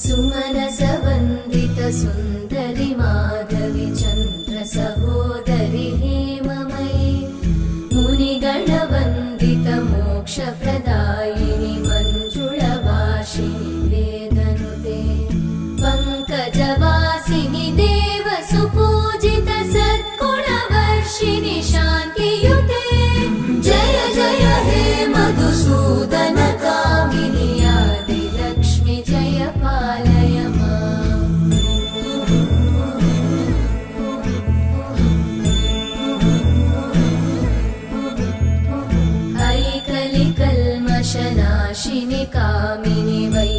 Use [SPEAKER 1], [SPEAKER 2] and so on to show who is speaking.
[SPEAKER 1] सुमनसवन्दित सुन्दरि माधवि चन्द्र सहोदरि हेममयि मुनिगणवन्दित मोक्षप्रदायिनि मञ्जुळभाषिणि वेदनुते पङ्कजवासिनि देवसुपूजित सद्गुणवर्षिणि शान्तियुते जय जय हे मधुसूदन कामिनि आदिलक्ष्मि जय पालय माम्। ऐकलिकल्मषनाशिनि कामिनि वै